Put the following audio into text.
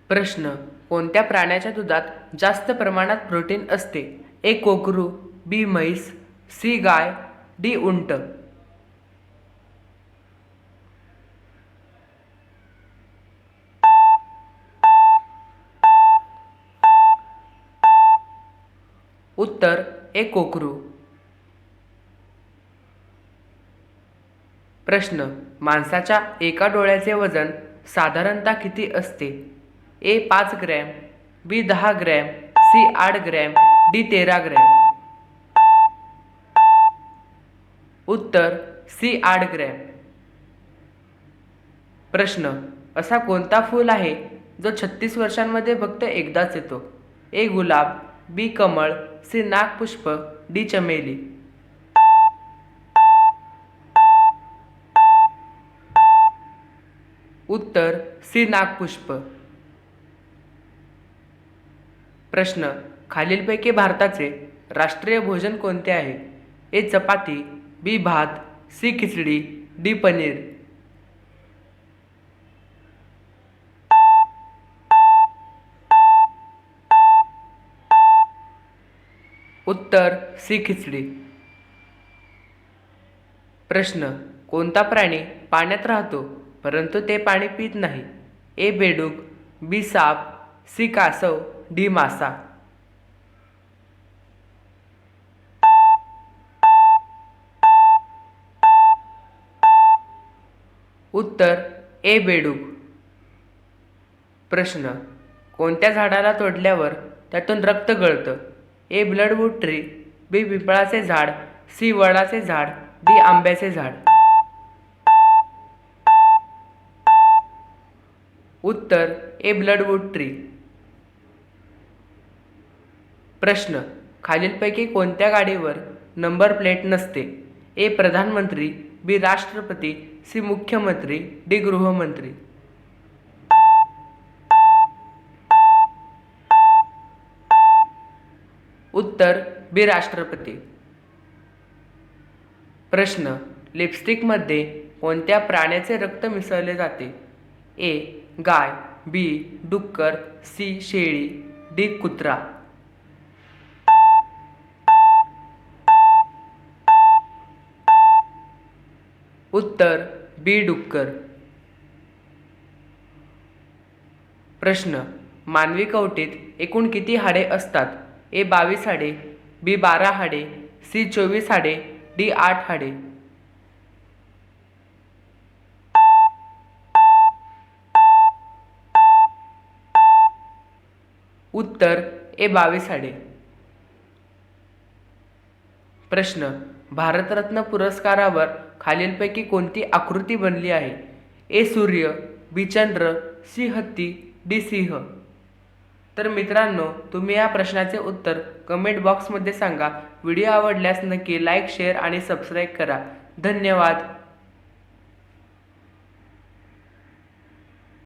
प्रश्न. कोणत्या प्राण्याच्या दुधात जास्त प्रमाणात प्रोटीन असते? ए. कोकरू, बी. म्हैस, सी. गाय, डी. उंट. उत्तर ए. कोकरू. प्रश्न. माणसाच्या एका डोळ्याचे वजन साधारणतः किती असते? A. 5 gram, B. 10 gram, C. 8 gram, D. 13 gram. उत्तर सी. 8 ग्रॅम. प्रश्न. असा कोणता फूल आहे जो 36 वर्षांमध्ये फक्त एकदाच येतो? ए. गुलाब, बी. कमळ, सी. नागपुष्प, डी. चमेली. उत्तर सी. नागपुष्प. प्रश्न. खालीलपैकी भारताचे राष्ट्रीय भोजन कोणते आहे? ए. चपाती, बी. भात, सी. खिचडी, डी. पनीर. उत्तर सी. खिचडी. प्रश्न. कोणता प्राणी पाण्यात राहतो परंतु ते पाणी पित नाही? ए. बेडूक, बी. साप, सी. कासव, डी. मासा. उत्तर ए. बेडूक. प्रश्न. कोणत्या झाडाला तोडल्यावर त्यातून रक्त गळतं? ए. ब्लडवूड ट्री, बी. पिंपळाचे झाड, सी. वडाचे झाड, डी. आंब्याचे झाड. उत्तर ए. ब्लडवूड ट्री. प्रश्न. खालीलपैकी कोणत्या गाडीवर नंबर प्लेट नसते? ए. प्रधानमंत्री, बी. राष्ट्रपती, सी. मुख्यमंत्री, डी. गृहमंत्री. उत्तर बी. राष्ट्रपती. प्रश्न. लिपस्टिकमध्ये कोणत्या प्राण्याचे रक्त मिसळले जाते? ए. गाय, बी. डुक्कर, सी. शेळी, डी. कुत्रा. उत्तर बी. डुक्कर. प्रश्न. मानवी कवटीत एकूण किती हाडे असतात? ए. 22 हाडे, बी. 12 हाडे, सी. 24 हाडे, डी. 8 हाडे. उत्तर ए. 22 हाडे. प्रश्न. भारतरत्न पुरस्कारावर खालीलपैकी कोणती आकृती बनली आहे? ए. सूर्य, बी. चंद्र, सी. हत्ती, डी. सिंह. तर मित्रांनो, तुम्ही या प्रश्नाचे उत्तर कमेंट बॉक्समध्ये सांगा. व्हिडिओ आवडल्यास नक्की लाईक, शेअर आणि सबस्क्राईब करा. धन्यवाद.